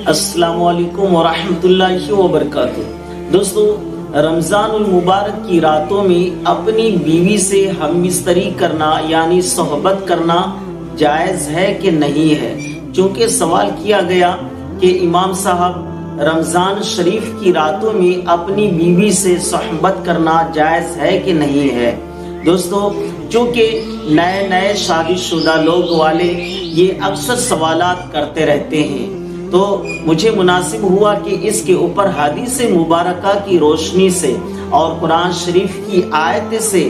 السلام علیکم ورحمۃ اللہ وبرکاتہ۔ دوستو، رمضان المبارک کی راتوں میں اپنی بیوی سے ہم بستری کرنا یعنی صحبت کرنا جائز ہے کہ نہیں ہے؟ چونکہ سوال کیا گیا کہ امام صاحب رمضان شریف کی راتوں میں اپنی بیوی سے صحبت کرنا جائز ہے کہ نہیں ہے؟ دوستو، چونکہ نئے شادی شدہ لوگ والے یہ اکثر سوالات کرتے رہتے ہیں، تو مجھے مناسب ہوا کہ اس کے اوپر حدیث مبارکہ کی روشنی سے اور قرآن شریف کی آیت سے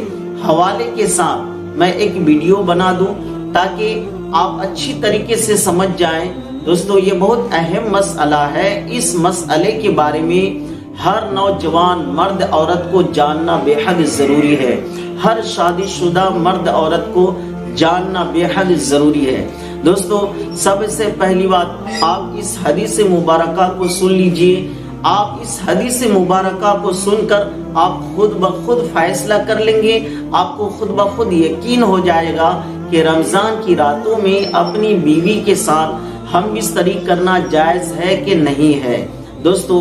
حوالے کے ساتھ میں ایک ویڈیو بنا دوں تاکہ آپ اچھی طریقے سے سمجھ جائیں۔ دوستو، یہ بہت اہم مسئلہ ہے۔ اس مسئلے کے بارے میں ہر نوجوان مرد عورت کو جاننا بے حد ضروری ہے۔ ہر شادی شدہ مرد عورت کو جاننا بے حد ضروری ہے۔ دوستو، سب سے پہلی بات، آپ اس حدیث مبارکہ کو سن لیجئے۔ آپ اس حدیث مبارکہ کو سن کر آپ خود بخود فیصلہ کر لیں گے۔ آپ کو خود بخود یقین ہو جائے گا کہ رمضان کی راتوں میں اپنی بیوی کے ساتھ ہم بستری کرنا جائز ہے کہ نہیں ہے۔ دوستو،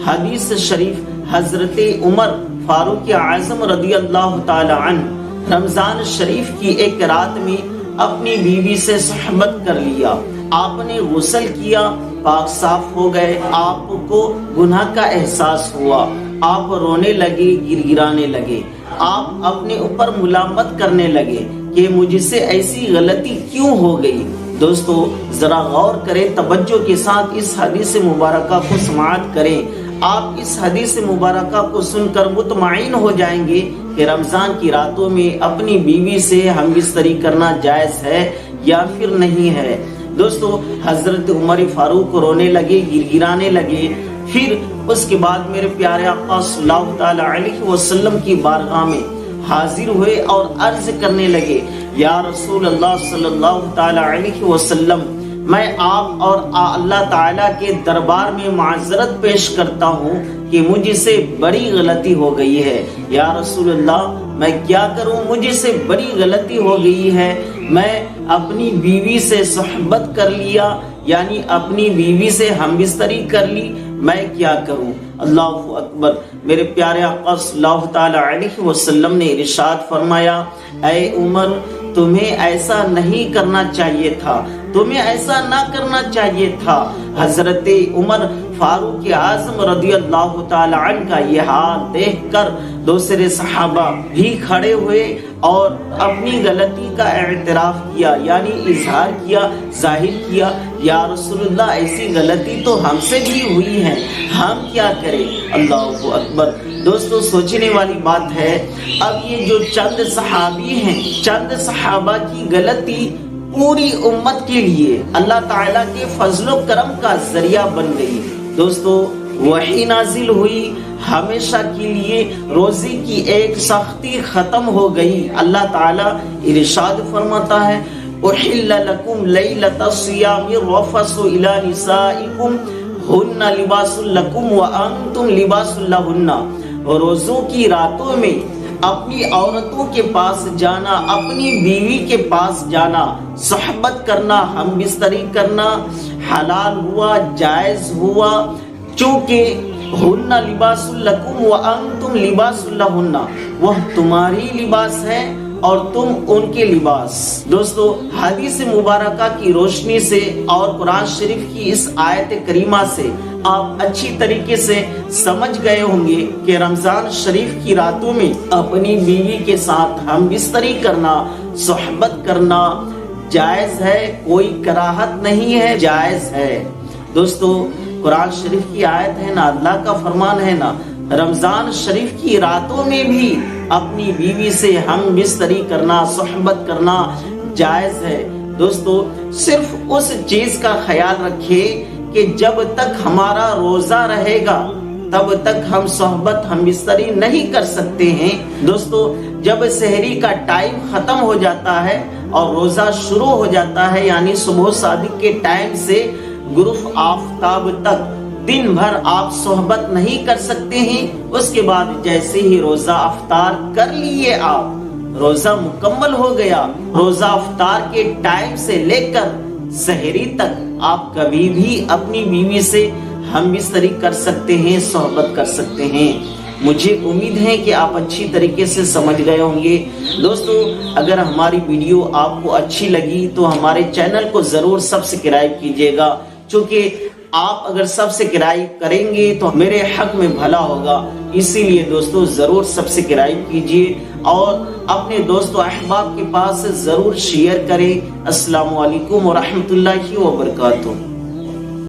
حدیث شریف حضرت عمر فاروق اعظم رضی اللہ تعالی عنہ رمضان شریف کی ایک رات میں اپنی بیوی سے صحبت کر لیا۔ آپ نے غسل کیا، پاک صاف ہو گئے، آپ کو گناہ کا احساس ہوا، آپ رونے لگے، گڑگڑانے لگے، آپ اپنے اوپر ملامت کرنے لگے کہ مجھ سے ایسی غلطی کیوں ہو گئی۔ دوستو، ذرا غور کریں، توجہ کے ساتھ اس حدیث مبارکہ کو سماعت کریں۔ آپ اس حدیث مبارکہ کو سن کر مطمئن ہو جائیں گے کہ رمضان کی راتوں میں اپنی بیوی سے ہم بستری کرنا جائز ہے یا پھر نہیں ہے۔ دوستو، حضرت عمر فاروق رونے لگے، گڑگڑانے لگے، پھر اس کے بعد میرے پیارے آقا صلی اللہ تعالی علیہ وسلم کی بارگاہ میں حاضر ہوئے اور عرض کرنے لگے، یا رسول اللہ صلی اللہ تعالی علیہ وسلم، میں آپ اور اللہ تعالیٰ کے دربار میں معذرت پیش کرتا ہوں کہ مجھ سے بڑی غلطی ہو گئی ہے۔ یا رسول اللہ، میں کیا کروں؟ مجھ سے بڑی غلطی ہو گئی ہے، میں اپنی بیوی سے صحبت کر لیا، یعنی اپنی بیوی سے ہم بستری کر لی، میں کیا کروں؟ اللہ اکبر۔ میرے پیارے آقا صلی اللہ تعالی علیہ وسلم نے ارشاد فرمایا، اے عمر، تمہیں ایسا نہیں کرنا چاہیے تھا، تمہیں ایسا نہ کرنا چاہیے تھا۔ حضرت عمر فاروق اعظم رضی اللہ تعالی عنہ کا یہ حال دیکھ کر دوسرے صحابہ بھی کھڑے ہوئے اور اپنی غلطی کا اعتراف کیا، یعنی اظہار کیا، ظاہر کیا، یا رسول اللہ، ایسی غلطی تو ہم سے بھی ہوئی ہے، ہم کیا کریں؟ اللہ اکبر۔ دوستو، سوچنے والی بات ہے، اب یہ جو چند صحابی ہیں، چند صحابہ کی غلطی پوری امت کے لیے اللہ تعالیٰ کے فضل و کرم کا ذریعہ بن گئی۔ دوستو، وحی نازل ہوئی، ہمیشہ کے لیے روزے کی ایک سختی ختم ہو گئی۔ اللہ تعالیٰ ارشاد فرماتا ہے، احل لکم لیلۃ الصیام الرفث الی نسائکم ہن لباس لکم وانتم لباس لہن۔ روزوں کی راتوں میں اپنی عورتوں کے پاس جانا، اپنی بیوی کے پاس جانا، صحبت کرنا، ہم بستری کرنا حلال ہوا، جائز ہوا، چونکہ ہن لباس لکم وانتم لباس لہن، وہ تمہاری لباس ہے اور تم ان کے لباس۔ دوستو، حدیث مبارکہ کی روشنی سے اور قرآن شریف کی اس آیت کریمہ سے آپ اچھی طریقے سے سمجھ گئے ہوں گے کہ رمضان شریف کی راتوں میں اپنی بیوی کے ساتھ ہم بستری کرنا، صحبت کرنا جائز ہے، کوئی کراہت نہیں ہے، جائز ہے۔ دوستو، قرآن شریف کی آیت ہے نا، اللہ کا فرمان ہے نا، رمضان شریف کی راتوں میں بھی اپنی بیوی سے ہم بستری کرنا، صحبت کرنا جائز ہے۔ دوستو، صرف اس چیز کا خیال رکھے کہ جب تک ہمارا روزہ رہے گا تب تک ہم صحبت، ہم بستری نہیں کر سکتے ہیں۔ دوستو، جب سحری کا ٹائم ختم ہو جاتا ہے اور روزہ شروع ہو جاتا ہے، یعنی صبح صادق کے ٹائم سے غروب آفتاب تک دن بھر آپ صحبت نہیں کر سکتے ہیں۔ اس کے بعد جیسے ہی روزہ افطار کر لیے، آپ روزہ مکمل ہو گیا، روزہ افطار کے ٹائم سے لے کر سحری تک آپ کبھی بھی اپنی بیوی سے ہم بستری کر سکتے ہیں، صحبت کر سکتے ہیں۔ مجھے امید ہے کہ آپ اچھی طریقے سے سمجھ گئے ہوں گے۔ دوستو اگر ہماری ویڈیو آپ کو اچھی لگی تو ہمارے چینل کو ضرور سبسکرائب کیجیے گا، چونکہ آپ اگر سبسکرائب کریں گے تو میرے حق میں بھلا ہوگا، اسی لیے دوستو ضرور سبسکرائب کیجیے اور اپنے دوست و احباب کے پاس ضرور شیئر کریں۔ السلام علیکم ورحمۃ اللہ وبرکاتہ۔